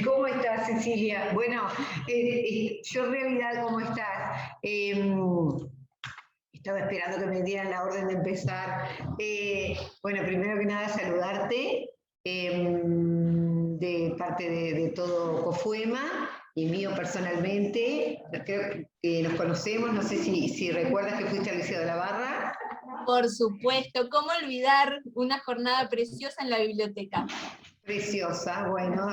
¿Cómo estás, Cecilia? Bueno, yo en realidad, ¿cómo estás? Estaba esperando que me dieran la orden de empezar. Bueno, primero que nada, saludarte de parte de todo Cofuema y mío personalmente. Creo que nos conocemos, no sé si recuerdas que fuiste al Liceo de la Barra. Por supuesto, ¿cómo olvidar una jornada preciosa en la biblioteca? Preciosa, bueno,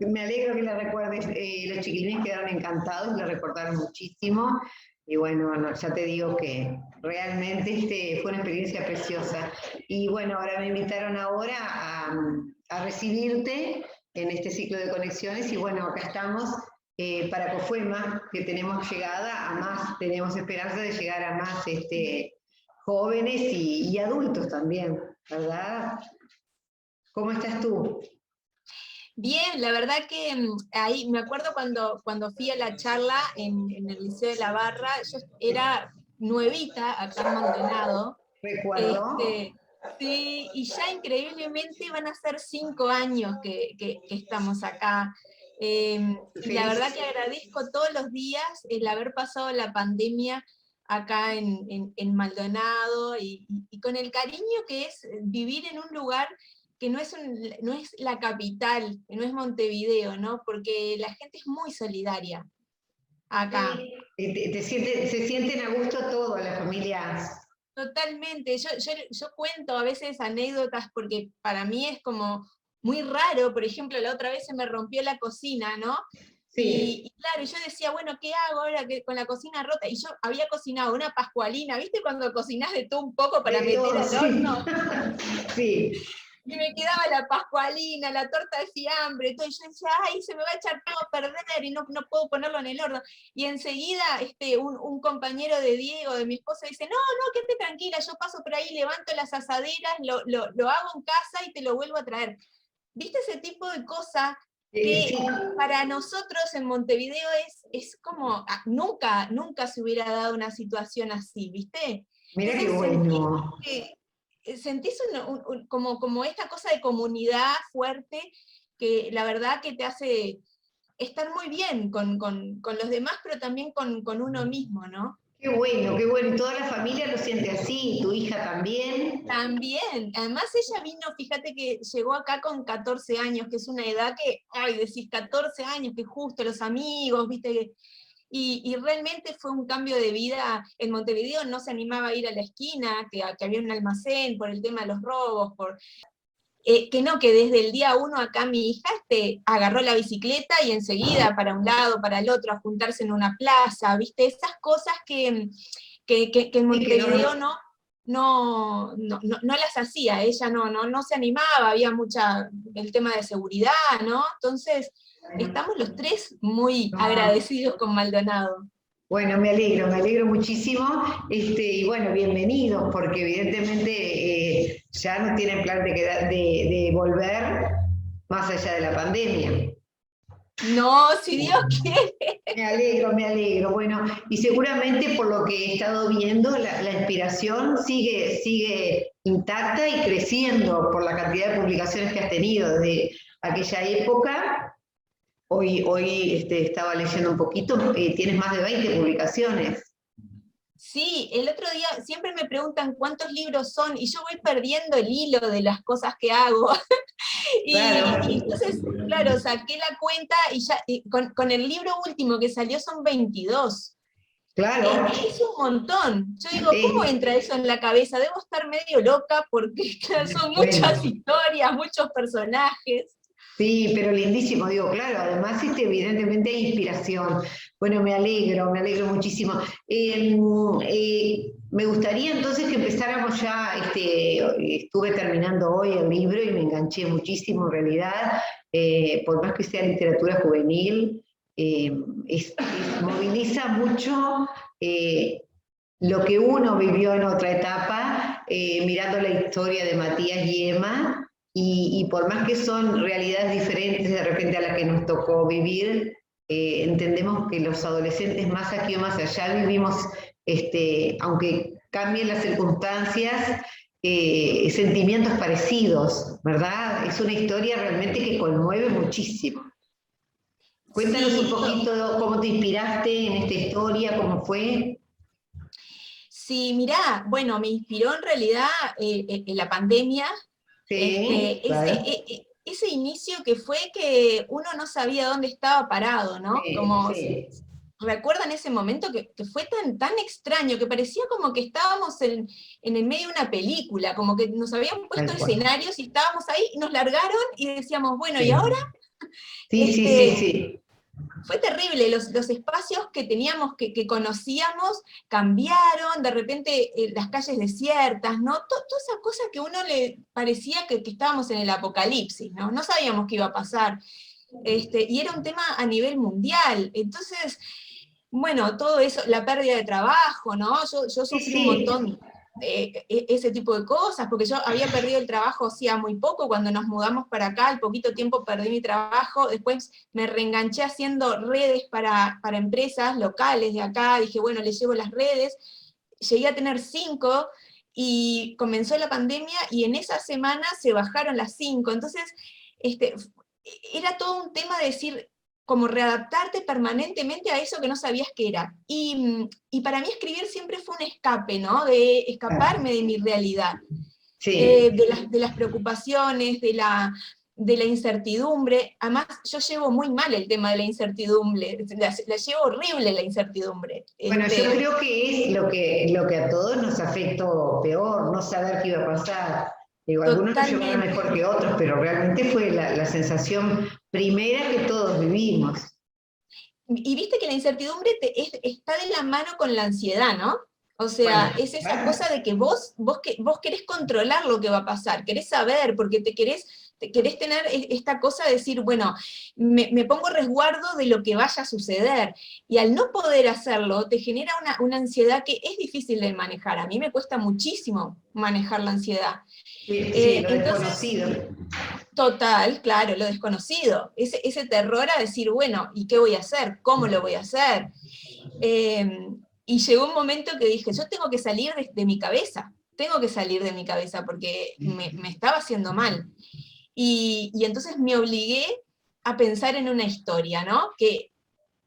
me alegro que la recuerdes. Los chiquilines quedaron encantados, la recordaron muchísimo. Y bueno, no, ya te digo que realmente fue una experiencia preciosa. Y bueno, ahora me invitaron ahora a recibirte en este ciclo de conexiones. Y bueno, acá estamos para Cofuema, que tenemos llegada a más, tenemos esperanza de llegar a más jóvenes y adultos también, ¿verdad? ¿Cómo estás tú? Bien, la verdad que ahí me acuerdo cuando fui a la charla en el Liceo de la Barra, yo era nuevita acá en Maldonado, Recuerdo. este, sí, y ya increíblemente van a ser 5 años que estamos acá. Y la Feliz. verdad que agradezco todos los días el haber pasado la pandemia acá en Maldonado y con el cariño que es vivir en un lugar que no es la capital, que no es Montevideo, ¿no? Porque la gente es muy solidaria acá. Se sienten a gusto todas las familias. Totalmente. Yo cuento a veces anécdotas porque para mí es como muy raro. Por ejemplo, la otra vez se me rompió la cocina, ¿no? Sí. Y claro, yo decía, bueno, ¿qué hago ahora con la cocina rota? Y yo había cocinado una pascualina, ¿viste cuando cocinás de todo un poco para De meter todo, al sí. horno? Sí. Y me quedaba la pascualina, la torta de fiambre, todo, y yo decía, ay, se me va a echar todo a perder y no puedo ponerlo en el horno. Y enseguida un compañero de Diego, de mi esposa, dice, no, no, quédate tranquila, yo paso por ahí, levanto las asaderas, lo hago en casa y te lo vuelvo a traer. ¿Viste ese tipo de cosas Sí. que para nosotros en Montevideo es como, nunca se hubiera dado una situación así, ¿viste? Mira qué Entonces bueno. sentís como esta cosa de comunidad fuerte que la verdad que te hace estar muy bien con los demás, pero también con uno mismo, ¿no? Qué bueno, qué bueno. Y toda la familia lo siente así, tu hija también. También, además ella vino, fíjate que llegó acá con 14 años, que es una edad que, ay, decís 14 años, que justo los amigos, viste, y realmente fue un cambio de vida. En Montevideo no se animaba a ir a la esquina, que había un almacén por el tema de los robos, que no, que desde el día uno acá mi hija agarró la bicicleta y enseguida para un lado, para el otro, a juntarse en una plaza, ¿viste? Esas cosas que en Y que Montevideo no. no las hacía, ella no se animaba, había el tema de seguridad, ¿no? Entonces, estamos los tres muy No. agradecidos con Maldonado. Bueno, me alegro muchísimo. Y bueno, bienvenidos, porque evidentemente ya no tienen plan de volver más allá de la pandemia. No, si Dios quiere. Me alegro, me alegro. Bueno, y seguramente por lo que he estado viendo, la inspiración sigue intacta y creciendo por la cantidad de publicaciones que has tenido desde aquella época. Hoy estaba leyendo un poquito, tienes más de 20 publicaciones. Sí, el otro día siempre me preguntan cuántos libros son y yo voy perdiendo el hilo de las cosas que hago. Y Claro, entonces, claro, saqué la cuenta y ya con el libro último que salió son 22. claro. Es un montón. Yo digo, ¿cómo Eh, entra eso en la cabeza? Debo estar medio loca porque claro, son muchas bueno, historias, muchos personajes. sí, pero lindísimo, digo, claro, además evidentemente hay inspiración. Bueno, me alegro muchísimo. Me gustaría entonces que empezáramos ya, estuve terminando hoy el libro y me enganché muchísimo en realidad, por más que sea literatura juvenil, eh, moviliza mucho lo que uno vivió en otra etapa, mirando la historia de Matías y Emma, y por más que son realidades diferentes de repente a las que nos tocó vivir, entendemos que los adolescentes más aquí o más allá vivimos, aunque cambien las circunstancias, sentimientos parecidos, ¿verdad? Es una historia realmente que conmueve muchísimo. Cuéntanos un Sí, poquito cómo te inspiraste en esta historia, cómo fue. sí, mirá, bueno, me inspiró en realidad en la pandemia, Sí, claro. ese inicio que fue que uno no sabía dónde estaba parado, ¿no? Sí, Como, sí. recuerdan ese momento que fue tan extraño, que parecía como que estábamos en el medio de una película, como que nos habían puesto Tal cual. escenarios y estábamos ahí y nos largaron y decíamos, bueno, ¿y ahora? Sí. Sí, sí, sí, Este, sí. fue terrible, los espacios que teníamos, que conocíamos, cambiaron, de repente las calles desiertas, ¿no? Toda esa cosa que a uno le parecía que estábamos en el apocalipsis, ¿no? No sabíamos qué iba a pasar. Y era un tema a nivel mundial. Entonces, bueno, todo eso, la pérdida de trabajo, ¿no? Yo Sí, sufrí un sí. montón ese tipo de cosas, porque yo había perdido el trabajo hacía muy poco, cuando nos mudamos para acá, al poquito tiempo perdí mi trabajo, después me reenganché haciendo redes para empresas locales de acá, dije, bueno, les llevo las redes, llegué a tener 5, y comenzó la pandemia, y en esa semana se bajaron las 5, entonces, este, era todo un tema de decir, como readaptarte permanentemente a eso que no sabías que era. Y para mí escribir siempre fue un escape, ¿no? De escaparme de mi realidad, Sí. de las preocupaciones, de la incertidumbre. Además, yo llevo muy mal el tema de la incertidumbre, la llevo horrible la incertidumbre. Bueno, yo creo que es lo que a todos nos afectó peor, no saber qué iba a pasar. Digo, algunos lo llevaron Totalmente. mejor que otros, pero realmente fue la sensación primera que todos vivimos. Y viste que la incertidumbre está de la mano con la ansiedad, ¿no? O Bueno, sea, es esa claro. cosa de que vos querés controlar lo que va a pasar, querés saber, porque te querés tener esta cosa de decir, bueno, me pongo resguardo de lo que vaya a suceder. Y al no poder hacerlo, te genera una ansiedad que es difícil de manejar. A mí me cuesta muchísimo manejar la ansiedad. Sí, sí, lo Entonces, desconocido. total, claro, lo desconocido, ese terror a decir, bueno, ¿y qué voy a hacer? ¿Cómo lo voy a hacer? Y llegó un momento que dije, yo tengo que salir de mi cabeza, tengo que salir de mi cabeza porque me estaba haciendo mal. Y entonces me obligué a pensar en una historia, ¿no? Que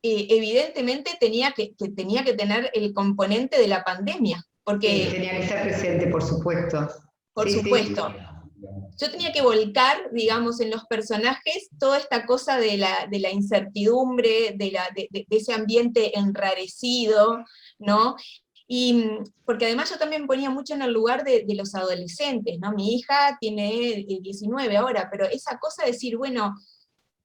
evidentemente tenía que tener el componente de la pandemia, Sí, porque, tenía que estar presente, por supuesto. por Sí, sí. supuesto, yo tenía que volcar, digamos, en los personajes toda esta cosa de la incertidumbre, de ese ambiente enrarecido, ¿no? Porque además yo también me ponía mucho en el lugar de los adolescentes, ¿no? Mi hija tiene 19 ahora, pero esa cosa de decir, bueno,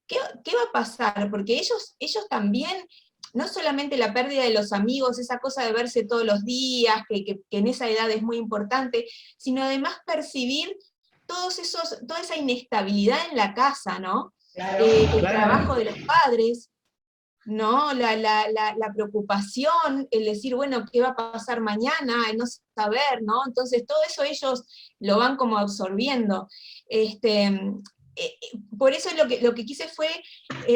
¿qué va a pasar? Porque ellos también, no solamente la pérdida de los amigos, esa cosa de verse todos los días, que en esa edad es muy importante, sino además percibir toda esa inestabilidad en la casa, ¿no? Claro, El trabajo claro. de los padres, ¿no? La preocupación, el decir, bueno, ¿qué va a pasar mañana? El no saber, ¿no? Entonces todo eso ellos lo van como absorbiendo. Por eso lo que quise fue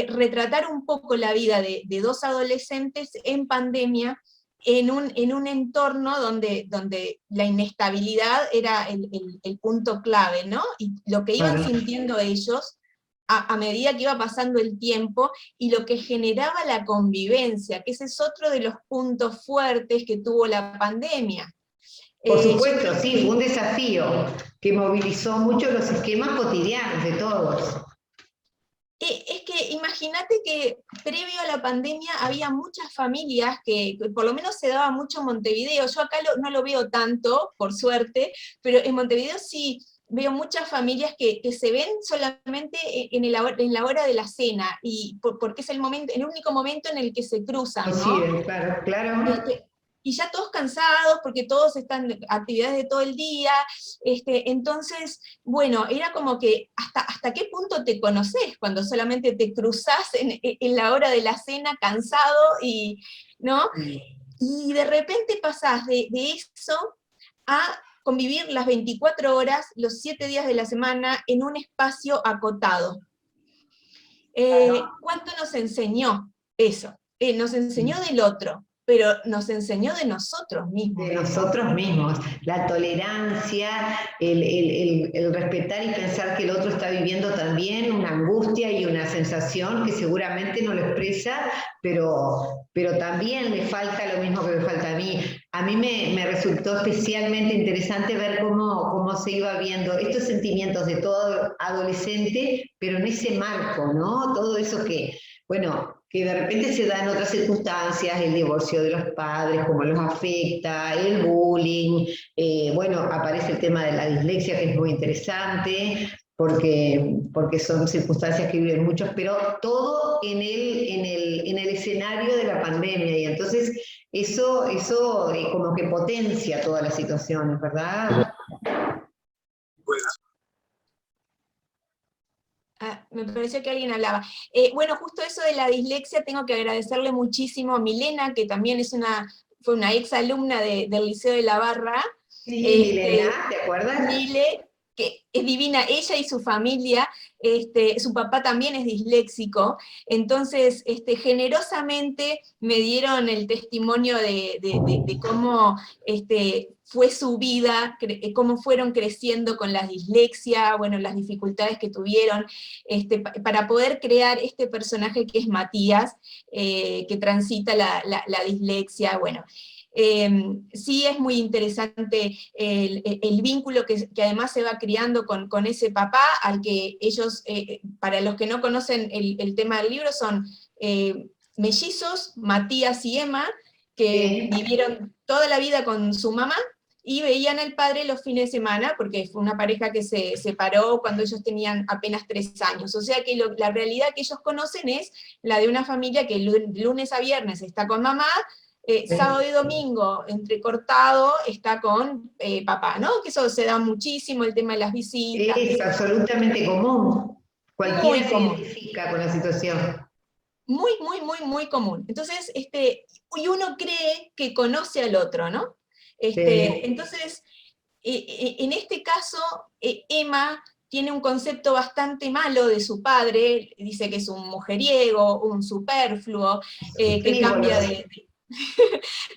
retratar un poco la vida de dos adolescentes en pandemia, en un entorno donde la inestabilidad era el punto clave, ¿no? Y lo que iban Claro. sintiendo ellos a medida que iba pasando el tiempo, y lo que generaba la convivencia, que ese es otro de los puntos fuertes que tuvo la pandemia. Por Yo supuesto, creo sí, fue que un desafío que movilizó mucho los esquemas cotidianos de todos. es que imagínate que previo a la pandemia había muchas familias que por lo menos se daba mucho en Montevideo. Yo acá no lo veo tanto, por suerte, pero en Montevideo sí veo muchas familias que se ven solamente en la hora de la cena, y porque es el único momento en el que se cruzan, ¿no? Coinciden, claro, claro. Este, y ya todos cansados, porque todos están en actividades de todo el día, entonces, bueno, era como que hasta qué punto te conoces cuando solamente te cruzás en la hora de la cena cansado, ¿no? Y de repente pasás de eso a convivir las 24 horas, los 7 días de la semana, en un espacio acotado. ¿Cuánto nos enseñó eso? Nos enseñó del otro. pero nos enseñó de nosotros mismos. De nosotros mismos, la tolerancia, el respetar y pensar que el otro está viviendo también una angustia y una sensación que seguramente no lo expresa, pero también le falta lo mismo que me falta a mí. A mí me resultó especialmente interesante ver cómo se iba viendo estos sentimientos de todo adolescente, pero en ese marco, ¿no? Todo eso que, bueno, que de repente se da en otras circunstancias, el divorcio de los padres, cómo los afecta, el bullying, bueno, aparece el tema de la dislexia, que es muy interesante, porque son circunstancias que viven muchos, pero todo en el escenario de la pandemia, y entonces eso como que potencia todas las situaciones, ¿verdad? Me pareció que alguien hablaba. Bueno, justo eso de la dislexia, tengo que agradecerle muchísimo a Milena, que también fue una ex alumna del Liceo de la Barra. Sí, Milena, ¿te acuerdas? Mile, que es divina, ella y su familia, su papá también es disléxico, entonces generosamente me dieron el testimonio de cómo fue su vida, cómo fueron creciendo con la dislexia, bueno, las dificultades que tuvieron, para poder crear este personaje que es Matías, que transita la dislexia, bueno. Sí es muy interesante el vínculo que además se va criando con ese papá, al que ellos, para los que no conocen el tema del libro, son mellizos, Matías y Emma, que vivieron toda la vida con su mamá, y veían al padre los fines de semana, porque fue una pareja que se separó cuando ellos tenían apenas 3 años. O sea que la realidad que ellos conocen es la de una familia que lunes a viernes está con mamá, sábado y domingo entrecortado está con papá, ¿no? Que eso se da muchísimo, el tema de las visitas. Es absolutamente común. Cualquiera se común. identifica con la situación. Muy, muy, muy, muy común. Entonces, y uno cree que conoce al otro, ¿no? Entonces, en este caso, Emma tiene un concepto bastante malo de su padre, dice que es un mujeriego, un superfluo, que cambia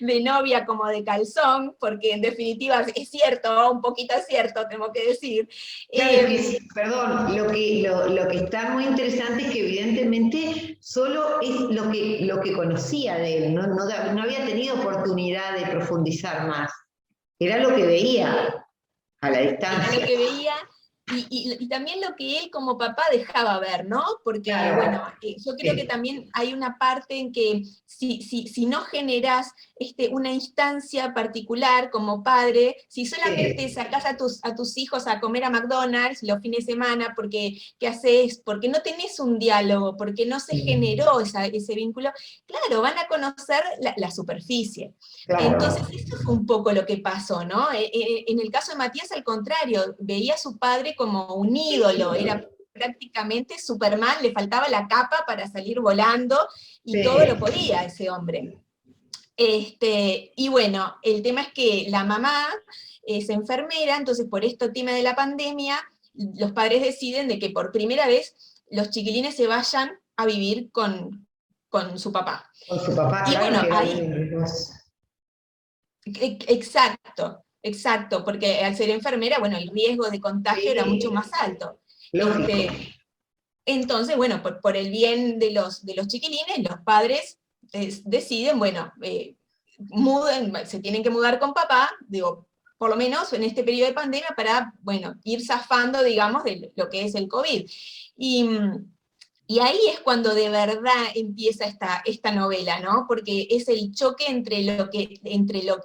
de novia como de calzón, porque en definitiva es cierto, un poquito es cierto, tengo que decir. Claro, perdón, lo que está muy interesante es que evidentemente solo es lo que conocía de él, no había tenido oportunidad de profundizar más. Era lo que veía a la distancia. Era lo que veía, y también lo que él como papá dejaba ver, ¿no? Porque, claro. bueno, yo creo que también hay una parte en que si no generás una instancia particular como padre, si solamente sacás a tus hijos a comer a McDonald's los fines de semana, porque, ¿qué haces? Porque no tenés un diálogo, porque no se generó ese vínculo, claro, van a conocer la superficie. Claro. Entonces, esto fue un poco lo que pasó, ¿no? En el caso de Matías, al contrario, veía a su padre como un ídolo, era prácticamente Superman, le faltaba la capa para salir volando, y todo lo podía ese hombre. Y bueno, el tema es que la mamá es enfermera, entonces por esto tema de la pandemia, los padres deciden de que por primera vez los chiquilines se vayan a vivir con su papá. Con su papá, y claro, bueno, ahí... Exacto, exacto, porque al ser enfermera, bueno, el riesgo de contagio era mucho más alto. Entonces, bueno, por el bien de los chiquilines, los padres deciden, bueno, se tienen que mudar con papá, digo, por lo menos en este periodo de pandemia, para, bueno, ir zafando, digamos, de lo que es el COVID. Y ahí es cuando de verdad empieza esta novela, ¿no? Porque es el choque entre lo que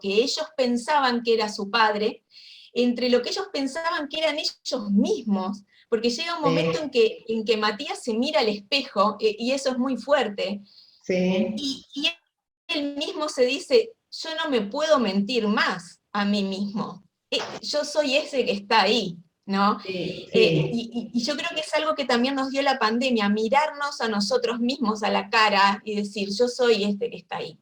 ellos pensaban que era su padre, entre lo que ellos pensaban que eran ellos mismos, porque llega un momento en que Matías se mira al espejo, y eso es muy fuerte, y él mismo se dice, yo no me puedo mentir más a mí mismo, yo soy ese que está ahí, ¿no? Y yo creo que es algo que también nos dio la pandemia, mirarnos a nosotros mismos a la cara y decir, yo soy este que está ahí.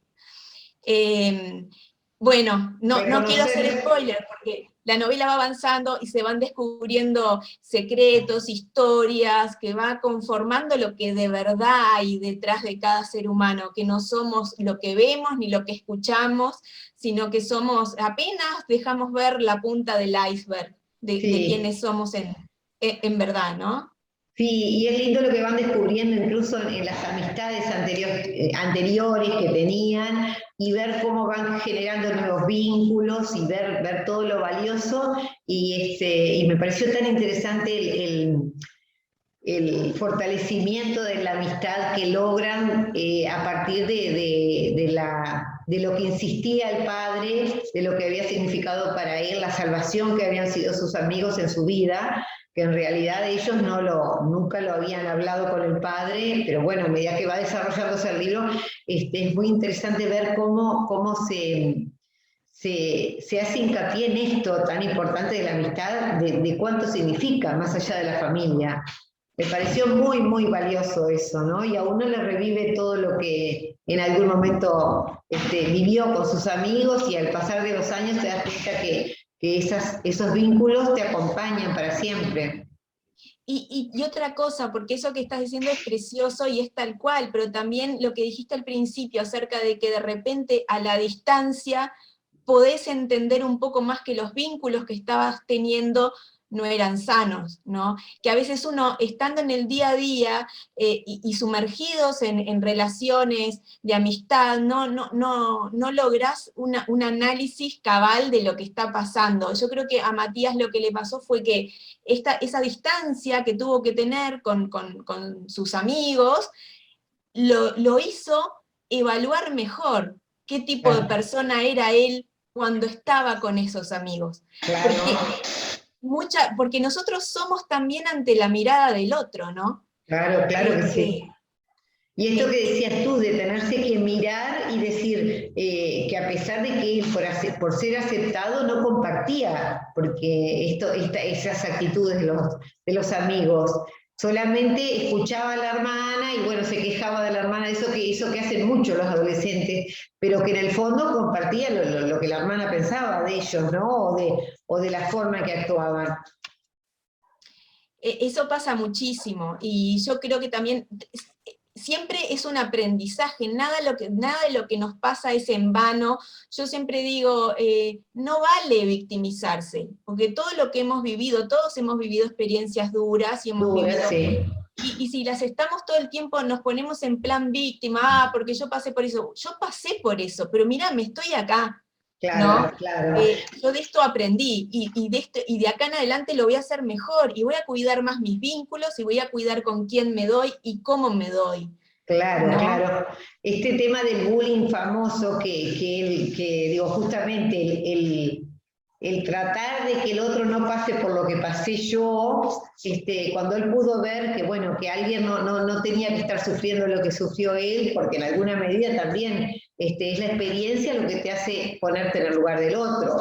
Bueno, no quiero hacer spoiler, porque la novela va avanzando y se van descubriendo secretos, historias, que va conformando lo que de verdad hay detrás de cada ser humano, que no somos lo que vemos ni lo que escuchamos, sino que somos, apenas dejamos ver la punta del iceberg de Sí. quienes somos en verdad, ¿no? Sí, y es lindo lo que van descubriendo incluso en las amistades anteriores que tenían y ver cómo van generando nuevos vínculos y ver todo lo valioso. Y me pareció tan interesante el fortalecimiento de la amistad que logran a partir de lo que insistía el padre, de lo que había significado para él, la salvación que habían sido sus amigos en su vida, que en realidad ellos nunca lo habían hablado con el padre, pero bueno, a medida que va desarrollándose el libro, es muy interesante ver cómo se hace hincapié en esto tan importante de la amistad, de cuánto significa más allá de la familia. Me pareció muy, muy valioso eso, ¿no? Y a uno le revive todo lo que en algún momento vivió con sus amigos y al pasar de los años te das cuenta que esos vínculos te acompañan para siempre. Y otra cosa, porque eso que estás diciendo es precioso y es tal cual, pero también lo que dijiste al principio acerca de que de repente a la distancia podés entender un poco más que los vínculos que estabas teniendo no eran sanos, ¿no? Que a veces uno, estando en el día a día y sumergidos en relaciones de amistad, no lográs un análisis cabal de lo que está pasando. Yo creo que a Matías lo que le pasó fue que esa distancia que tuvo que tener con sus amigos lo hizo evaluar mejor qué tipo de Claro, persona era él cuando estaba con esos amigos. Porque, claro, porque nosotros somos también ante la mirada del otro, ¿no? claro, claro que sí. Este, Y esto eh, que decías tú, de tenerse que mirar y decir que a pesar de que él por ser aceptado no compartía, porque esas actitudes de los amigos, solamente escuchaba a la hermana y bueno, se quejaba de la hermana, eso que hacen mucho los adolescentes, pero que en el fondo compartía lo que la hermana pensaba de ellos, ¿no? O de la forma en que actuaban. Eso pasa muchísimo, y yo creo que también siempre es un aprendizaje, nada de lo que nos pasa es en vano. Yo siempre digo, no vale victimizarse, porque todo lo que hemos vivido, todos hemos vivido experiencias duras y hemos Dura, vivido. sí. Y si las estamos todo el tiempo, nos ponemos en plan víctima, porque yo pasé por eso. Yo pasé por eso, pero mira, me estoy acá, ¿no? Claro, claro. Yo de esto aprendí, y de acá en adelante lo voy a hacer mejor, y voy a cuidar más mis vínculos, y voy a cuidar con quién me doy y cómo me doy, Claro, ¿no? claro. Este tema del bullying famoso digo, justamente el tratar de que el otro no pase por lo que pasé yo, cuando él pudo ver que, bueno, que alguien no tenía que estar sufriendo lo que sufrió él, porque en alguna medida también es la experiencia lo que te hace ponerte en el lugar del otro,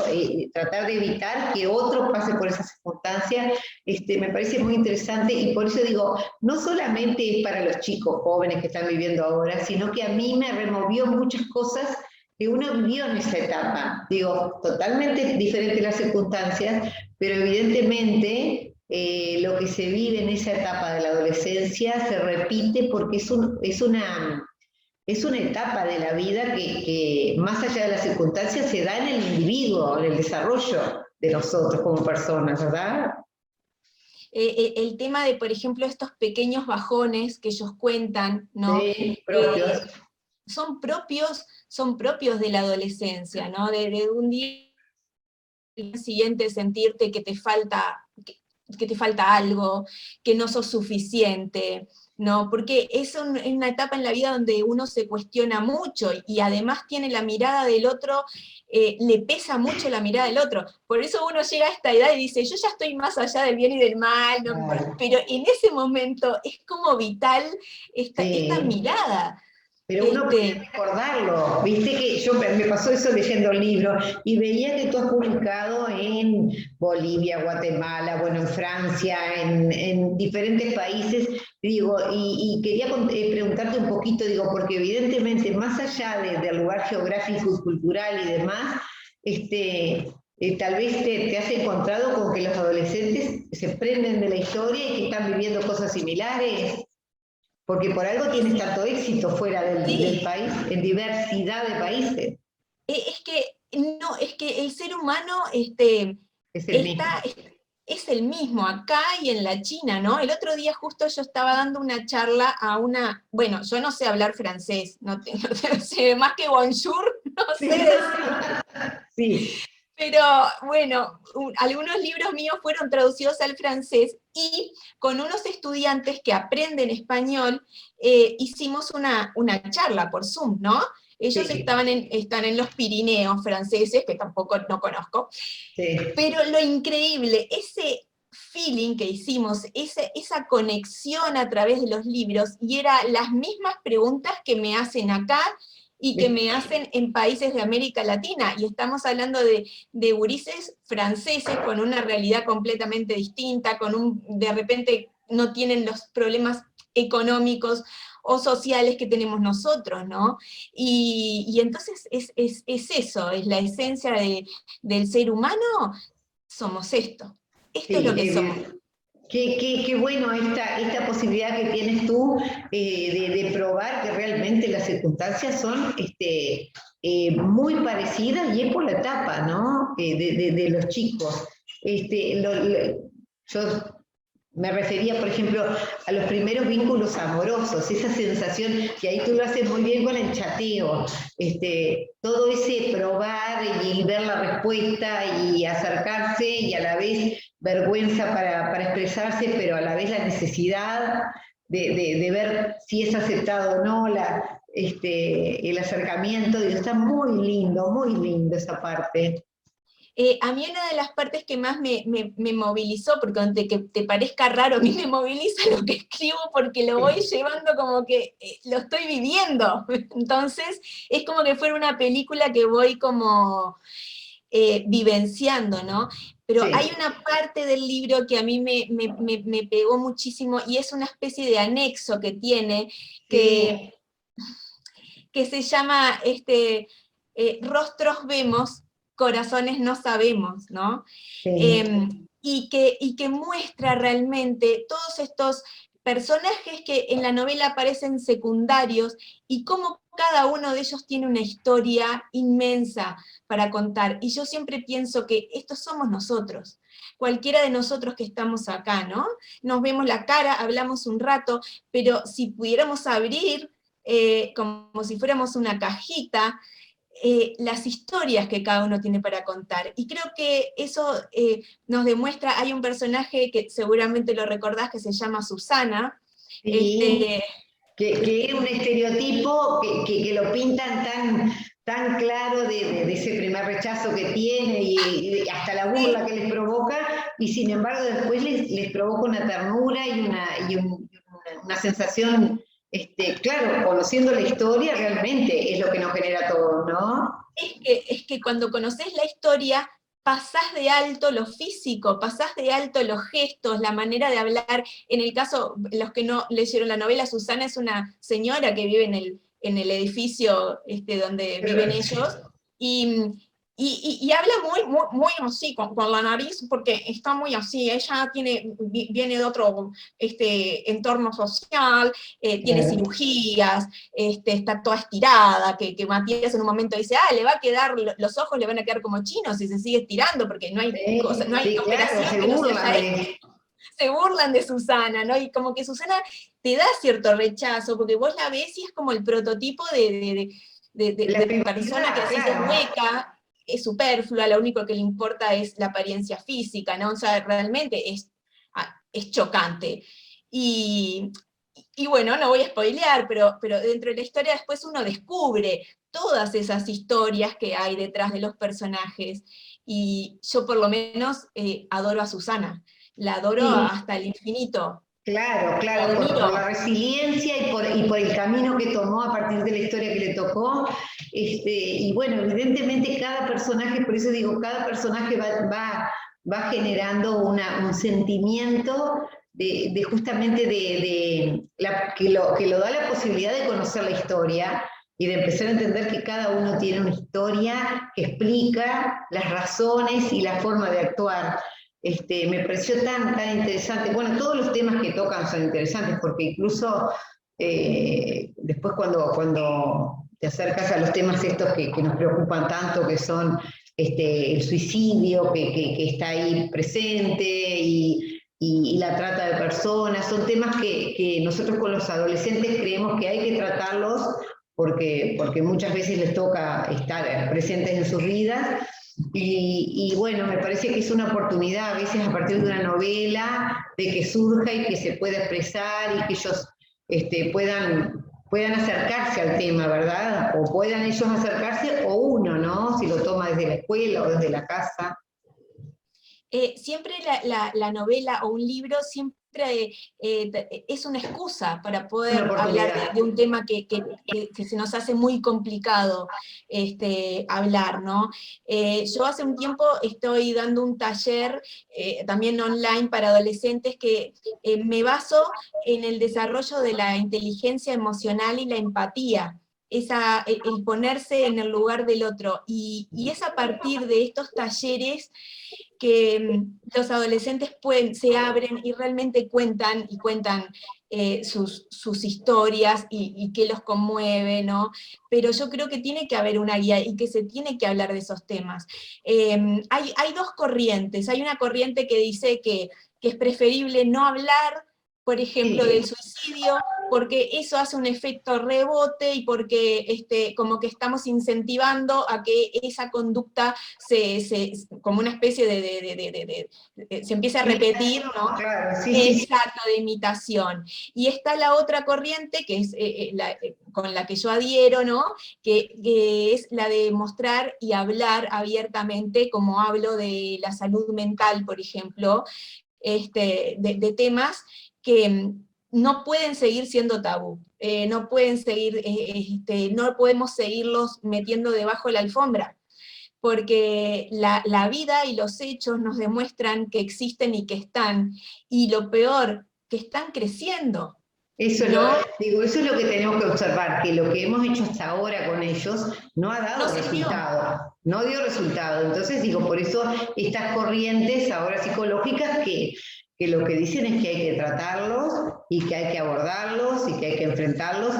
tratar de evitar que otro pase por esas circunstancias, me parece muy interesante y por eso digo, no solamente es para los chicos jóvenes que están viviendo ahora, sino que a mí me removió muchas cosas que uno vivió en esa etapa. Digo, totalmente diferentes las circunstancias, pero evidentemente lo que se vive en esa etapa de la adolescencia se repite porque es una etapa de la vida que más allá de las circunstancias se da en el individuo, en el desarrollo de nosotros como personas, ¿verdad? El tema de, por ejemplo, estos pequeños bajones que ellos cuentan, ¿no? Sí, propios. Eh, son propios de la adolescencia, ¿no? De un día al siguiente sentirte que te falta algo, que no sos suficiente, ¿no? Porque es una etapa en la vida donde uno se cuestiona mucho y además tiene la mirada del otro, le pesa mucho la mirada del otro. Por eso uno llega a esta edad y dice, yo ya estoy más allá del bien y del mal, ¿no? Claro. Pero en ese momento es como vital esta Sí. mirada. Pero uno puede Este, recordarlo, viste que me pasó eso leyendo el libro y veía que tú has publicado en Bolivia, Guatemala, bueno, en Francia, en diferentes países, digo, y quería preguntarte un poquito, digo, porque evidentemente más allá del lugar geográfico y cultural y demás, tal vez te has encontrado con que los adolescentes se prenden de la historia y que están viviendo cosas similares, porque por algo tienes tanto éxito fuera del país, en diversidad de países. Es que, no, es que el ser humano Es el mismo. es el mismo acá y en la China, ¿no? El otro día justo yo estaba dando una charla a una, bueno, yo no sé hablar francés, no sé más que bonjour, no sé decir. Sí. Pero bueno, algunos libros míos fueron traducidos al francés y con unos estudiantes que aprenden español hicimos una charla por Zoom, ¿no? Ellos Sí. están en los Pirineos franceses, que tampoco no conozco, Sí. pero lo increíble, ese feeling que hicimos, esa conexión a través de los libros, y eran las mismas preguntas que me hacen acá y que me hacen en países de América Latina, y estamos hablando de gurises franceses con una realidad completamente distinta, de repente no tienen los problemas económicos o sociales que tenemos nosotros, ¿no? Y entonces es eso, es la esencia del ser humano, somos esto. Esto es lo que somos. Qué bueno esta posibilidad que tienes tú de probar que realmente las circunstancias son muy parecidas y es por la etapa, ¿no? De los chicos. Yo me refería, por ejemplo, a los primeros vínculos amorosos, esa sensación que ahí tú lo haces muy bien con el chateo, todo ese probar y ver la respuesta y acercarse y a la vez vergüenza para expresarse, pero a la vez la necesidad de ver si es aceptado o no, el acercamiento, digo, está muy lindo esa parte. A mí una de las partes que más me movilizó, porque aunque que te parezca raro, a mí me moviliza lo que escribo porque lo voy llevando como que lo estoy viviendo. Entonces, es como que fuera una película que voy como vivenciando, ¿no? Pero Sí. hay una parte del libro que a mí me pegó muchísimo y es una especie de anexo que tiene, Sí. que se llama Rostros vemos, corazones no sabemos, ¿no? Sí. Y que muestra realmente todos estos personajes que en la novela aparecen secundarios y cómo cada uno de ellos tiene una historia inmensa para contar. Y yo siempre pienso que estos somos nosotros, cualquiera de nosotros que estamos acá, ¿no? Nos vemos la cara, hablamos un rato, pero si pudiéramos abrir como si fuéramos una cajita, las historias que cada uno tiene para contar. Y creo que eso nos demuestra, hay un personaje que seguramente lo recordás que se llama Susana. Sí. Que es un estereotipo que lo pintan tan claro de ese primer rechazo que tiene y hasta la burla que les provoca, y sin embargo después les provoca una ternura una sensación, claro, conociendo la historia realmente es lo que nos genera todo, ¿no? Es que cuando conoces la historia, pasás de alto lo físico, pasás de alto los gestos, la manera de hablar. En el caso, los que no leyeron la novela, Susana es una señora que vive en el edificio donde viven ellos, y, y habla muy así, con la nariz, porque está muy así. Ella viene de otro entorno social, tiene cirugías, está toda estirada, que Matías en un momento dice, le va a quedar, los ojos le van a quedar como chinos si se sigue estirando, porque no hay cosa, no hay operación claro, que no se haya hecho. Se burlan de Susana, ¿no? Y como que Susana te da cierto rechazo, porque vos la ves y es como el prototipo de persona que decís es hueca, es superflua, lo único que le importa es la apariencia física, ¿no? O sea, realmente es chocante. Y bueno, no voy a spoilear, pero dentro de la historia después uno descubre todas esas historias que hay detrás de los personajes, y yo por lo menos adoro a Susana, la adoro Sí. hasta el infinito. Claro, La claro, por la admiro. resiliencia y por el camino que tomó a partir de la historia que le tocó. Y bueno, evidentemente cada personaje, por eso digo, cada personaje va generando un sentimiento justamente que lo da la posibilidad de conocer la historia y de empezar a entender que cada uno tiene una historia que explica las razones y la forma de actuar. Me pareció tan interesante. Bueno, todos los temas que tocan son interesantes, porque incluso después cuando te acercas a los temas estos que nos preocupan tanto, que son el suicidio, que está ahí presente, y la trata de personas, son temas que nosotros con los adolescentes creemos que hay que tratarlos porque muchas veces les toca estar presentes en sus vidas, y bueno, me parece que es una oportunidad a veces a partir de una novela de que surja y que se pueda expresar y que ellos puedan acercarse al tema, ¿verdad? O puedan ellos acercarse, o uno, ¿no? Si lo toma desde la escuela o desde la casa. Siempre la novela o un libro siempre es una excusa para poder hablar de un tema que se nos hace muy complicado hablar, ¿no? Yo hace un tiempo estoy dando un taller también online para adolescentes que me baso en el desarrollo de la inteligencia emocional y la empatía. El ponerse en el lugar del otro, y es a partir de estos talleres que los adolescentes se abren y realmente cuentan sus historias y qué los conmueve, ¿no? Pero yo creo que tiene que haber una guía y que se tiene que hablar de esos temas. Hay dos corrientes. Hay una corriente que dice que es preferible no hablar, por ejemplo, del suicidio, porque eso hace un efecto rebote y porque como que estamos incentivando a que esa conducta como una especie se empiece a repetir, ¿no? Claro, sí, exacto, de imitación. Y está la otra corriente, que es con la que yo adhiero, ¿no? Que es la de mostrar y hablar abiertamente, como hablo de la salud mental, por ejemplo, de temas que no pueden seguir siendo tabú, no pueden seguir, no podemos seguirlos metiendo debajo de la alfombra, porque la vida y los hechos nos demuestran que existen y que están, y lo peor, que están creciendo. Eso, ¿no? Eso es lo que tenemos que observar, que lo que hemos hecho hasta ahora con ellos no ha dado resultado, no dio resultado. Entonces, por eso estas corrientes ahora psicológicas que lo que dicen es que hay que tratarlos y que hay que abordarlos y que hay que enfrentarlos,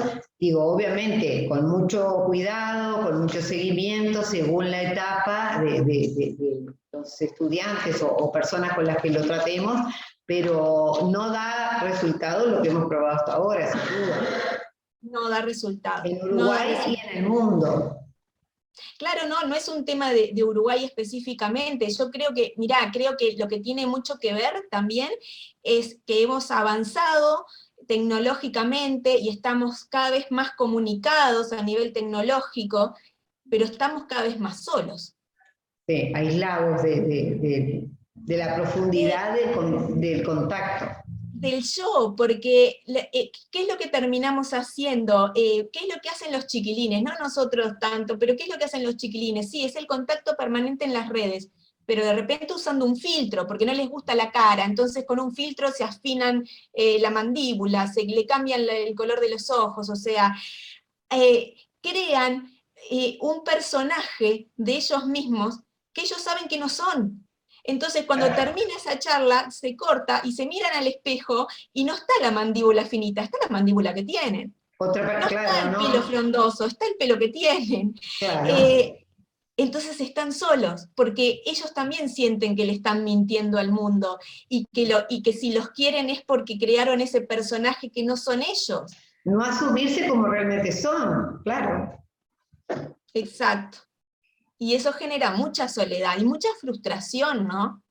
obviamente con mucho cuidado, con mucho seguimiento, según la etapa de los estudiantes o personas con las que lo tratemos, pero no da resultado lo que hemos probado hasta ahora, sin duda. No da resultado. En Uruguay y en el mundo. Claro, no es un tema de Uruguay específicamente. Yo creo que lo que tiene mucho que ver también es que hemos avanzado tecnológicamente y estamos cada vez más comunicados a nivel tecnológico, pero estamos cada vez más solos. Sí, aislados de la profundidad del contacto. Del yo, porque ¿qué es lo que terminamos haciendo? ¿Qué es lo que hacen los chiquilines? No nosotros tanto, pero ¿qué es lo que hacen los chiquilines? Sí, es el contacto permanente en las redes, pero de repente usando un filtro, porque no les gusta la cara, entonces con un filtro se afinan la mandíbula, se le cambian el color de los ojos, o sea, crean un personaje de ellos mismos que ellos saben que no son. Entonces, cuando termina esa charla, se corta y se miran al espejo y no está la mandíbula finita, está la mandíbula que tienen. No está el pelo frondoso, está el pelo que tienen. Claro. Entonces están solos, porque ellos también sienten que le están mintiendo al mundo, y que si los quieren es porque crearon ese personaje que no son ellos. No asumirse como realmente son, claro. Exacto. Y eso genera mucha soledad y mucha frustración, ¿no?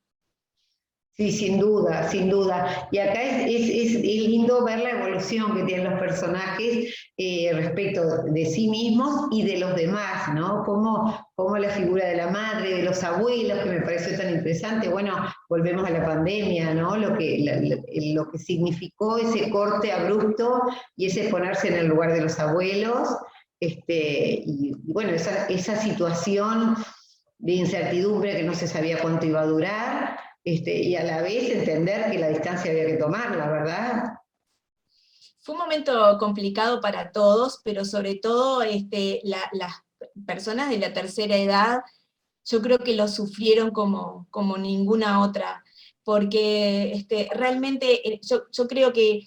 Sí, sin duda, sin duda. Y acá es lindo ver la evolución que tienen los personajes respecto de sí mismos y de los demás, ¿no? Como la figura de la madre, de los abuelos, que me pareció tan interesante. Bueno, volvemos a la pandemia, ¿no? Lo que significó ese corte abrupto y ese ponerse en el lugar de los abuelos. Y bueno, esa situación de incertidumbre que no se sabía cuánto iba a durar, y a la vez entender que la distancia había que tomarla, ¿verdad? fue un momento complicado para todos, pero sobre todo las personas de la tercera edad, yo creo que lo sufrieron como ninguna otra, porque realmente yo creo que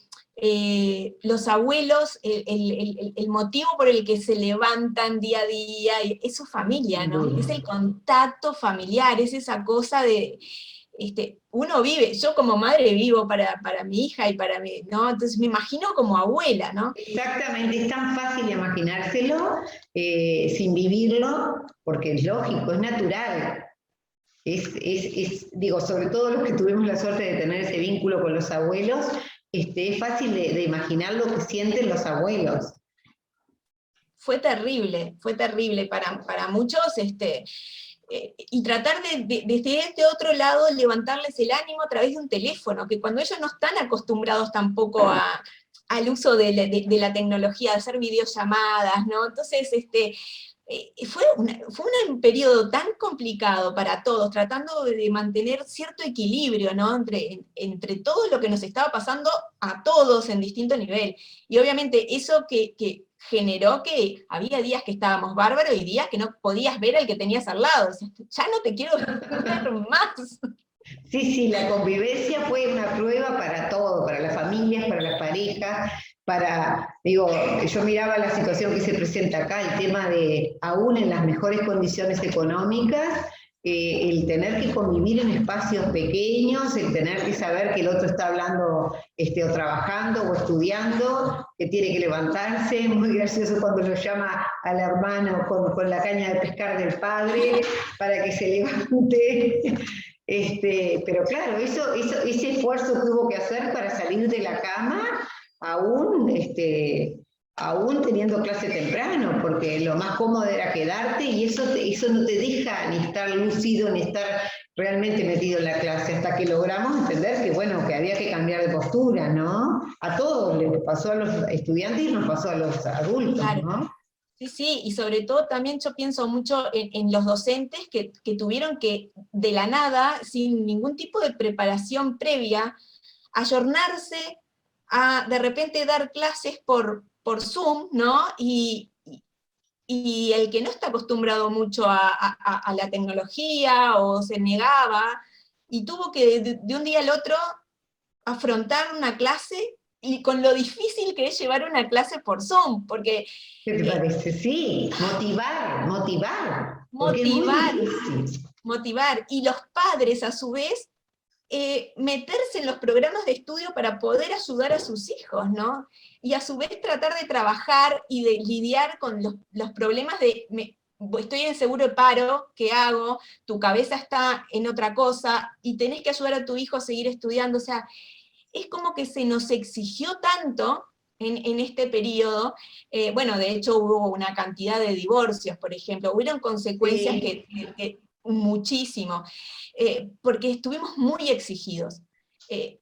los abuelos, el motivo por el que se levantan día a día, es su familia, ¿no? Es el contacto familiar, es esa cosa de, uno vive, yo como madre vivo para mi hija y para mí, ¿no? Entonces me imagino como abuela, ¿no? Exactamente, es tan fácil imaginárselo sin vivirlo, porque es lógico, es natural. Digo, sobre todo los que tuvimos la suerte de tener ese vínculo con los abuelos, es fácil de imaginar lo que sienten los abuelos. Fue terrible para muchos, y tratar desde este otro lado levantarles el ánimo a través de un teléfono, que cuando ellos no están acostumbrados tampoco al uso de la tecnología, de hacer videollamadas, ¿no? Entonces, fue un periodo tan complicado para todos, tratando de mantener cierto equilibrio, ¿no? Entre todo lo que nos estaba pasando a todos en distinto nivel. Y obviamente eso que generó que había días que estábamos bárbaros y días que no podías ver al que tenías al lado. O sea, ya no te quiero ver más. Sí, la convivencia fue una prueba para todo, para las familias, para las parejas, digo, yo miraba la situación que se presenta acá, el tema de, aún en las mejores condiciones económicas, el tener que convivir en espacios pequeños, el tener que saber que el otro está hablando o trabajando o estudiando, que tiene que levantarse, muy gracioso cuando lo llama al hermano con la caña de pescar del padre para que se levante. Pero claro, ese esfuerzo que hubo que hacer para salir de la cama, aún teniendo clase temprano, porque lo más cómodo era quedarte y eso no te deja ni estar lúcido, ni estar realmente metido en la clase, hasta que logramos entender que, bueno, que había que cambiar de postura, ¿no? A todos les pasó a los estudiantes y nos pasó a los adultos, claro, ¿no? Sí, y sobre todo también yo pienso mucho en los docentes que tuvieron que, de la nada, sin ningún tipo de preparación previa, ayornarse a de repente dar clases por Zoom, ¿no? Y el que no está acostumbrado mucho a la tecnología o se negaba, y tuvo que de un día al otro afrontar una clase y con lo difícil que es llevar una clase por Zoom, porque... ¿Qué te parece? Sí, motivar. Motivar, y los padres a su vez meterse en los programas de estudio para poder ayudar a sus hijos, ¿no? Y a su vez tratar de trabajar y de lidiar con los problemas de... estoy en seguro de paro, ¿qué hago? Tu cabeza está en otra cosa, y tenés que ayudar a tu hijo a seguir estudiando, o sea, es como que se nos exigió tanto en este periodo, bueno, de hecho hubo una cantidad de divorcios, por ejemplo, hubieron consecuencias que muchísimo, porque estuvimos muy exigidos,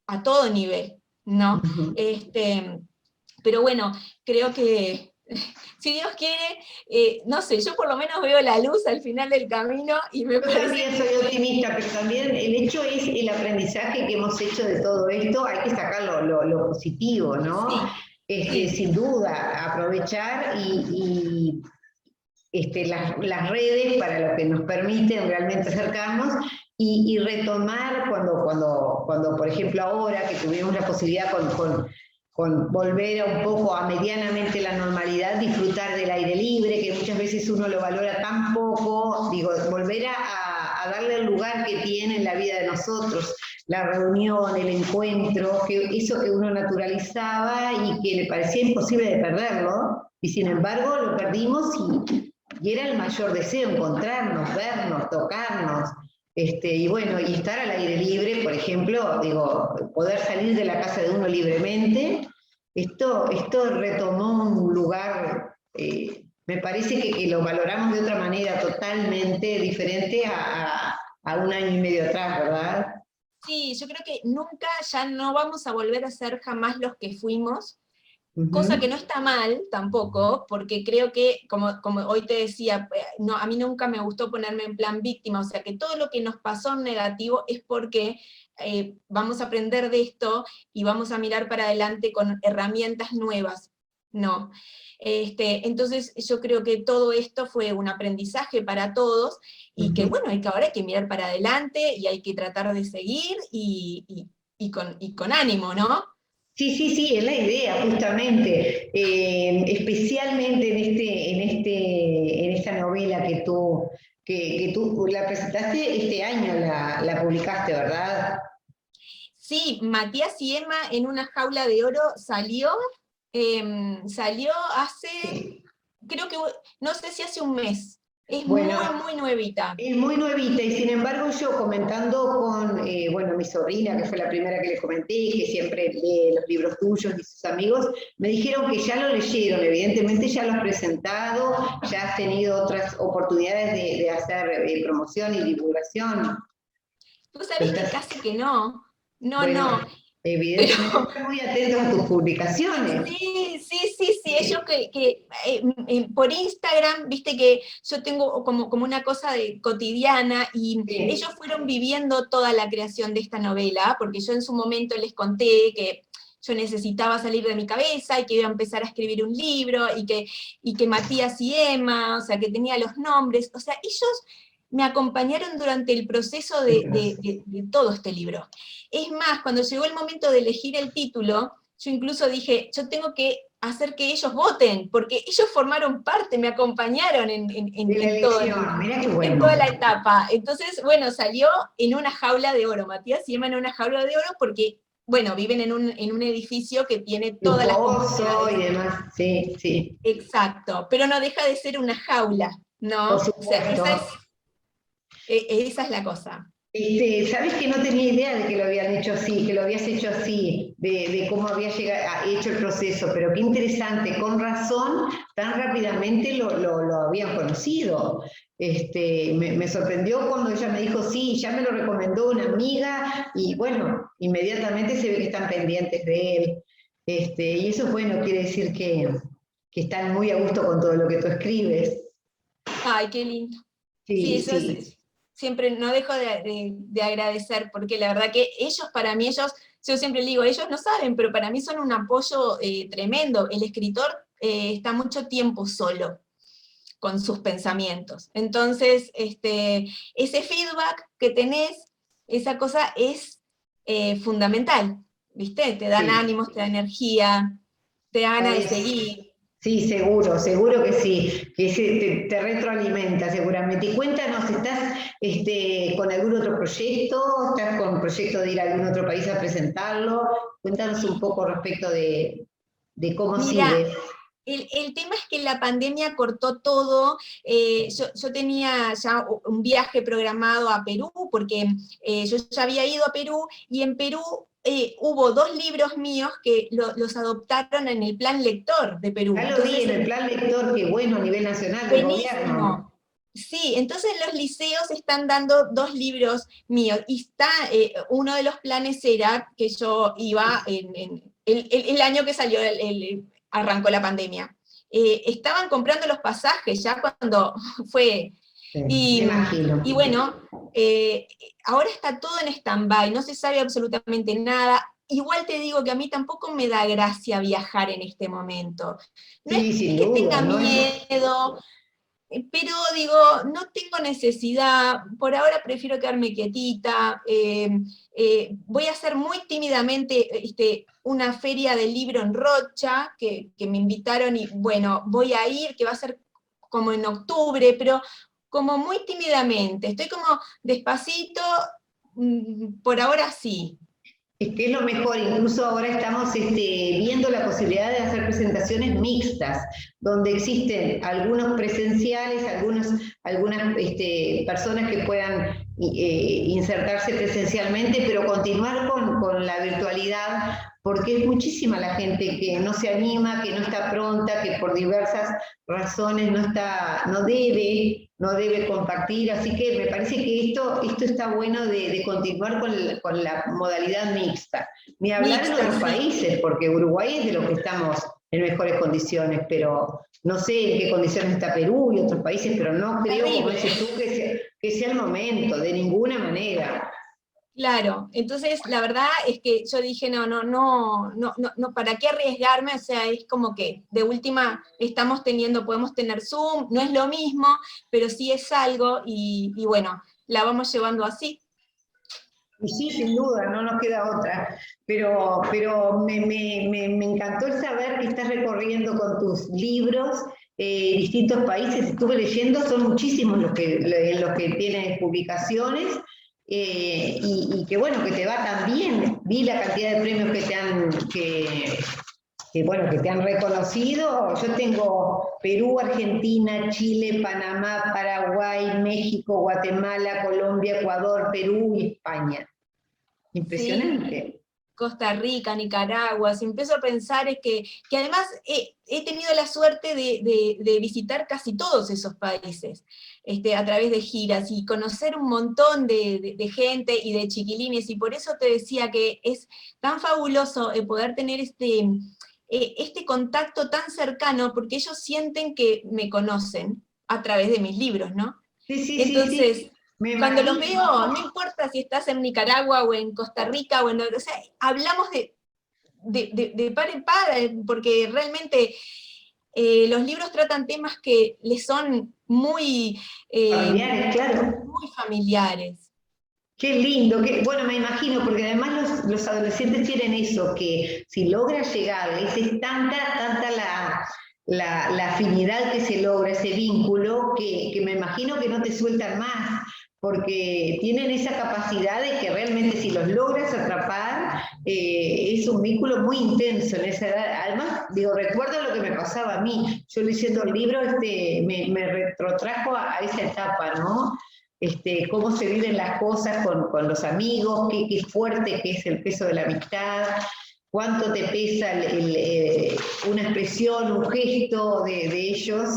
a todo nivel, ¿no? Pero bueno, creo que si Dios quiere, no sé, yo por lo menos veo la luz al final del camino y me parece... Yo también soy optimista, pero también el hecho es el aprendizaje que hemos hecho de todo esto, hay que sacar lo positivo, ¿no? Sí. Sin duda, aprovechar las redes para lo que nos permiten realmente acercarnos y retomar cuando, por ejemplo, ahora que tuvimos la posibilidad con volver un poco a medianamente la normalidad, disfrutar del aire libre, que muchas veces uno lo valora tan poco, digo, volver a darle el lugar que tiene en la vida de nosotros, la reunión, el encuentro, eso que uno naturalizaba y que le parecía imposible de perderlo, y sin embargo lo perdimos y era el mayor deseo, encontrarnos, vernos, tocarnos, y bueno, y estar al aire libre, por ejemplo, digo, poder salir de la casa de uno libremente, esto retomó un lugar, me parece que lo valoramos de otra manera totalmente diferente a un año y medio atrás, ¿verdad? Sí, yo creo que nunca, ya no vamos a volver a ser jamás los que fuimos, cosa Ujú. que no está mal tampoco, porque creo que, como hoy te decía, no, a mí nunca me gustó ponerme en plan víctima, o sea que todo lo que nos pasó en negativo es porque vamos a aprender de esto y vamos a mirar para adelante con herramientas nuevas. No. Entonces yo creo que todo esto fue un aprendizaje para todos y que Ujú. bueno, ahora hay que mirar para adelante y hay que tratar de seguir y con ánimo, ¿no? Sí, sí, sí, es la idea, justamente, especialmente en esta novela que tú la presentaste este año, la publicaste, ¿verdad? Sí, Matías y Emma en una jaula de oro salió hace, Sí. creo que, no sé si hace un mes. Es Bueno, muy, muy nuevita. es muy nuevita y sin embargo yo comentando con, bueno, mi sobrina, que fue la primera que le comenté, que siempre lee los libros tuyos y sus amigos, me dijeron que ya lo leyeron, evidentemente ya lo has presentado, ya has tenido otras oportunidades de hacer promoción y divulgación. Tú Lo sabés que estás, casi que no, no, bueno, no, pero evidentemente estás muy atento a tus publicaciones. sí, sí, sí, sí, ellos por Instagram, viste que yo tengo como una cosa cotidiana y ellos Sí, fueron viviendo toda la creación de esta novela, porque yo en su momento les conté que yo necesitaba salir de mi cabeza y que iba a empezar a escribir un libro y que Matías y Emma, o sea, que tenía los nombres, o sea, ellos me acompañaron durante el proceso de todo este libro. Es más, cuando llegó el momento de elegir el título, yo incluso dije, yo tengo que hacer que ellos voten, porque ellos formaron parte, me acompañaron de la elección, mira qué en toda bueno. la etapa. Entonces, bueno, salió en una jaula de oro, Matías y Emma en una jaula de oro, porque, bueno, viven en un edificio que tiene todas las Lujoso y comodidades. demás, sí, sí, Exacto, pero no deja de ser una jaula, por ¿no? O sea, supuesto. esa es la cosa. Sabes que no tenía idea de que lo habían hecho así, que lo habías hecho así, de cómo había llegado, hecho el proceso, pero qué interesante, con razón, tan rápidamente lo habían conocido. Me sorprendió cuando ella me dijo, sí, ya me lo recomendó una amiga, y bueno, inmediatamente se ve que están pendientes de él. Y eso es bueno, quiere decir que están muy a gusto con todo lo que tú escribes. Ay, qué lindo. Sí, Sí, eso es, sí. siempre no dejo de agradecer, porque la verdad que ellos, para mí, yo siempre digo, ellos no saben, pero para mí son un apoyo tremendo. El escritor está mucho tiempo solo con sus pensamientos. Entonces, ese feedback que tenés, esa cosa es fundamental, ¿viste? Te dan Sí. ánimos, te da energía, te da ganas de Ay, seguir. sí, seguro, seguro que sí, que te retroalimenta seguramente. Y cuéntanos, ¿estás con algún otro proyecto? ¿Estás con proyecto de ir a algún otro país a presentarlo? Cuéntanos un poco respecto de cómo Mira, sigues. el tema es que la pandemia cortó todo. Yo tenía ya un viaje programado a Perú, porque yo ya había ido a Perú, y en Perú hubo 2 libros míos que los adoptaron en el plan lector de Perú. Ya lo vi Entonces, en el plan lector, que bueno, a nivel nacional del gobierno. buenísimo. Sí, entonces los liceos están dando 2 libros míos, y uno de los planes era que yo iba en el año que salió, arrancó la pandemia. Estaban comprando los pasajes ya cuando fue, Sí, me y, imagino. y bueno, ahora está todo en stand-by, no se sabe absolutamente nada. Igual te digo que a mí tampoco me da gracia viajar en este momento. No es Sí, sin que duda, tenga ¿no? miedo, pero digo, no tengo necesidad, por ahora prefiero quedarme quietita, voy a hacer muy tímidamente una feria del libro en Rocha, que me invitaron y bueno, voy a ir, que va a ser como en octubre, pero como muy tímidamente, estoy como despacito, por ahora sí. Es que es lo mejor, incluso ahora estamos viendo la posibilidad de hacer presentaciones mixtas, donde existen algunos presenciales, algunas personas que puedan insertarse presencialmente, pero continuar con la virtualidad, porque es muchísima la gente que no se anima, que no está pronta, que por diversas razones no debe compartir, así que me parece que esto está bueno de continuar con la modalidad mixta. Ni hablar en Mixta, otros sí. países, porque Uruguay es de los que estamos en mejores condiciones, pero no sé en qué condiciones está Perú y otros países, pero no creo, como Terrible. dices tú, que sea el momento, de ninguna manera. Claro, entonces la verdad es que yo dije, no, ¿para qué arriesgarme? O sea, es como que de última podemos tener Zoom, no es lo mismo, pero sí es algo, y bueno, la vamos llevando así. Y sí, sin duda, no nos queda otra. Pero me encantó el saber que estás recorriendo con tus libros distintos países. Estuve leyendo, son muchísimos los que tienen publicaciones. Y que bueno, que te va tan bien. Vi la cantidad de premios bueno, que te han reconocido. Yo tengo Perú, Argentina, Chile, Panamá, Paraguay, México, Guatemala, Colombia, Ecuador, Perú y España. Sí, Impresionante. Costa Rica, Nicaragua, si empiezo a pensar es que además he tenido la suerte de visitar casi todos esos países, a través de giras, y conocer un montón de gente y de chiquilines, y por eso te decía que es tan fabuloso poder tener este contacto tan cercano, porque ellos sienten que me conocen a través de mis libros, ¿no? Sí, sí, sí, Entonces, sí. Me cuando los imagino. veo, no importa si estás en Nicaragua o en Costa Rica, o sea, hablamos de par en par, porque realmente los libros tratan temas que les son Familiares, claro. muy familiares. Qué lindo, bueno, me imagino, porque además los adolescentes tienen eso, que si logras llegarles, es tanta la afinidad que se logra, ese vínculo, que me imagino que no te sueltan más, porque tienen esa capacidad de que realmente si los logras atrapar, es un vínculo muy intenso en esa edad. Además, digo, recuerdo lo que me pasaba a mí, yo leyendo el libro, me retrotrajo a esa etapa, ¿no? Cómo se viven las cosas con los amigos, qué fuerte que es el peso de la amistad, cuánto te pesa una expresión, un gesto de ellos.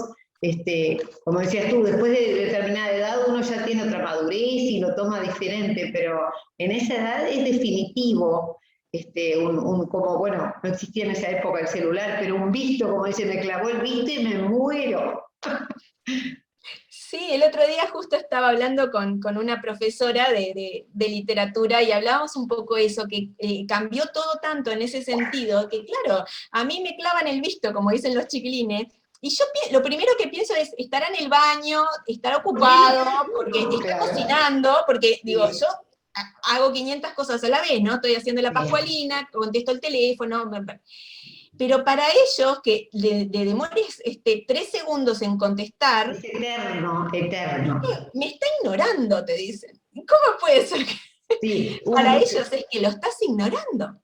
Como decías tú, después de determinada edad uno ya tiene otra madurez y lo toma diferente, pero en esa edad es definitivo. Como, bueno, no existía en esa época el celular, pero un visto, como dice, me clavó el visto y me muero. Sí, el otro día justo estaba hablando con una profesora de literatura y hablábamos un poco eso, que cambió todo tanto en ese sentido, que claro, a mí me clavan el visto, como dicen los chiquilines, y yo lo primero que pienso es, estar en el baño, estar ¿Por qué ocupado, porque no? está Claro. cocinando, porque digo, Sí, yo hago 500 cosas a la vez, ¿no? Estoy haciendo la sí. pascualina, contesto el teléfono, pero para ellos, que le demores 3 segundos en contestar, Es eterno, eterno. me está ignorando, te dicen. ¿Cómo puede ser que Sí, para ellos es que lo estás ignorando?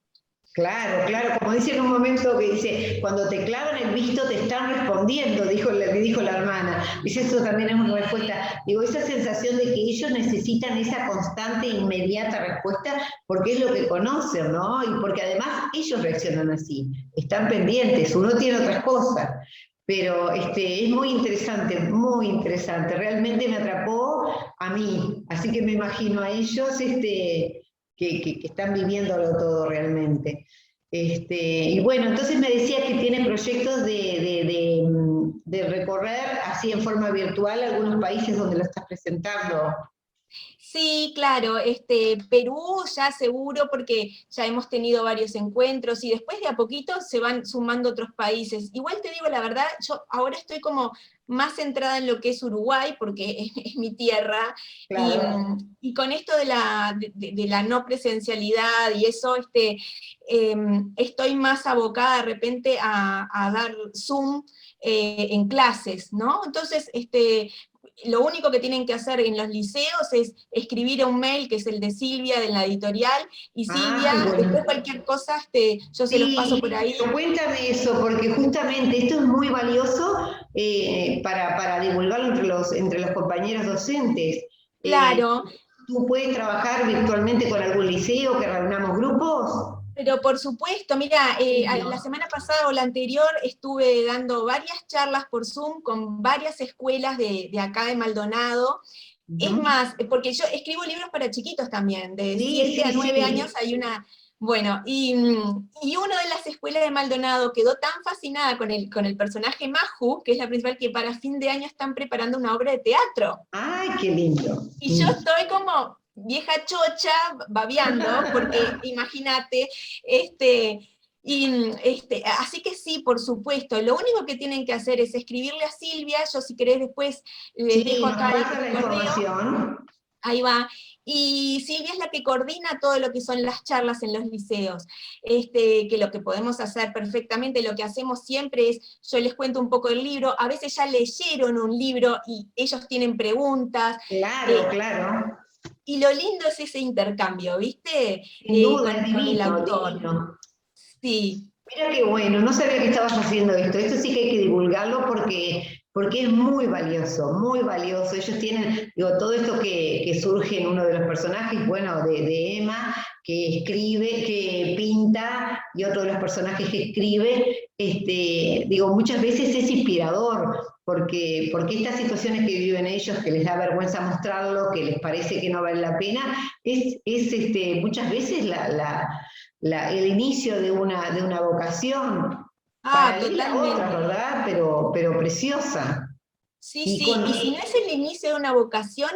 claro, claro, como dice en un momento que dice, cuando te clavan el visto te están respondiendo, dijo la hermana. Dice, eso también es una respuesta. Digo, esa sensación de que ellos necesitan esa constante e inmediata respuesta porque es lo que conocen, ¿no? Y porque además ellos reaccionan así, están pendientes, uno tiene otras cosas. Pero es muy interesante. Realmente me atrapó a mí, así que me imagino a ellos que están viviéndolo todo realmente. Y bueno, entonces me decías que tiene proyectos de recorrer así en forma virtual algunos países donde lo estás presentando. Sí, claro, Perú ya seguro, porque ya hemos tenido varios encuentros y después de a poquito se van sumando otros países. Igual te digo la verdad, yo ahora estoy como más centrada en lo que es Uruguay, porque es mi tierra, y, Claro. y con esto de la no presencialidad y eso, estoy más abocada de repente a dar Zoom en clases, ¿no? Entonces, lo único que tienen que hacer en los liceos es escribir un mail, que es el de Silvia, de la editorial, y Ah, Silvia, después bueno. cualquier cosa, yo se los paso Sí, por ahí. pero cuéntame eso, porque justamente esto es muy valioso para divulgarlo entre los compañeros docentes. Eh, Claro, ¿Tú puedes trabajar virtualmente con algún liceo que reunamos grupos? pero por supuesto, mira, la Lindo. semana pasada o la anterior estuve dando varias charlas por Zoom con varias escuelas de acá de Maldonado. Es Ujú. más, porque yo escribo libros para chiquitos también, de Sí, 7 a sí, 9 años sí. hay Bueno, y uno de las escuelas de Maldonado quedó tan fascinada con el personaje Maju, que es la principal, que para fin de año están preparando una obra de teatro. Ay, qué lindo. Y yo estoy como vieja chocha, babeando, porque imagínate, así que sí, por supuesto, lo único que tienen que hacer es escribirle a Silvia, yo si querés después les Sí, dejo nos acá pasa el la correo, información. ahí va. Y Silvia es la que coordina todo lo que son las charlas en los liceos, que lo que podemos hacer perfectamente, lo que hacemos siempre es, yo les cuento un poco del libro, a veces ya leyeron un libro y ellos tienen preguntas, Claro, eh, claro. y lo lindo es ese intercambio, ¿viste? Sin duda, es Con el divino, autor. divino. Sí. Mira qué bueno, no sabía que estabas haciendo esto. Esto sí que hay que divulgarlo porque es muy valioso, muy valioso. Ellos tienen, digo, todo esto que surge en uno de los personajes, bueno, de Emma, que escribe, que pinta, y otro de los personajes que escribe, digo, muchas veces es inspirador, porque estas situaciones que viven ellos, que les da vergüenza mostrarlo, que les parece que no vale la pena, muchas veces el inicio de una vocación, Ah, paralela a otra, totalmente. ¿verdad? Pero preciosa. Sí, Y sí, con, y si no es el inicio de una vocación,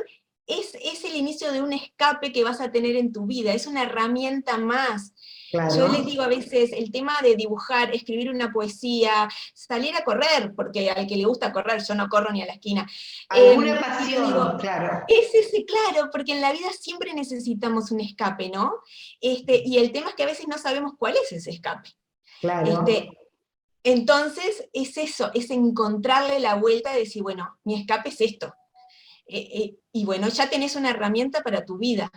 es el inicio de un escape que vas a tener en tu vida, es una herramienta más. Yo les claro, digo a veces, el tema de dibujar, escribir una poesía, salir a correr, porque al que le gusta correr, yo no corro ni a la esquina. alguna Y yo digo, pasión, claro, es ese, claro, porque en la vida siempre necesitamos un escape, ¿no? Y el tema es que a veces no sabemos cuál es ese escape. claro. Este, entonces, es eso, es encontrarle la vuelta de decir, bueno, mi escape es esto. Y bueno, ya tenés una herramienta para tu vida.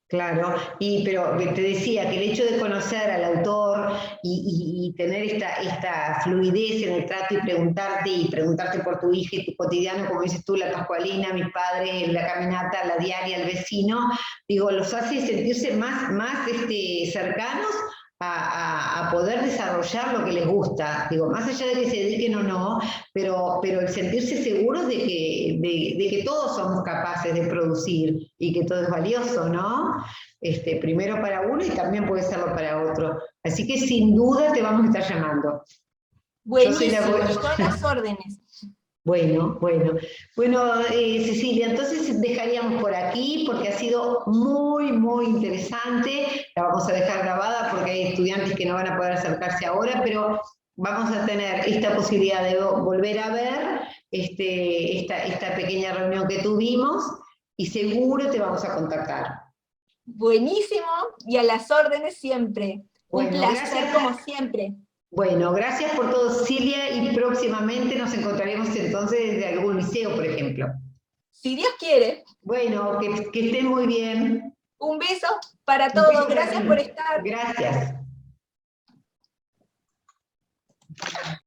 Claro, pero te decía que el hecho de conocer al autor y tener esta fluidez en el trato y preguntarte por tu hija y tu cotidiano, como dices tú, la Pascualina, mis padres, la caminata, la diaria, el vecino, digo, los hace sentirse más cercanos a poder desarrollar lo que les gusta. Digo, más allá de que se dediquen o no, pero el sentirse seguros de que todos somos capaces de producir y que todo es valioso, ¿no? Primero para uno y también puede serlo para otro. Así que sin duda te vamos a estar llamando. Yo soy la... Buenísimo, yo a las órdenes. Bueno, bueno. Bueno, Cecilia, entonces dejaríamos por aquí porque ha sido muy, muy interesante. La vamos a dejar grabada porque hay estudiantes que no van a poder acercarse ahora, pero vamos a tener esta posibilidad de volver a ver esta pequeña reunión que tuvimos y seguro te vamos a contactar. Buenísimo, y a las órdenes siempre. Un Bueno, placer gracias. como siempre. Bueno, gracias por todo, Silvia, y próximamente nos encontraremos entonces desde algún liceo, por ejemplo. Si Dios quiere, Bueno, que estén muy bien. un beso para Un beso todos. para Gracias por ti. estar. Gracias.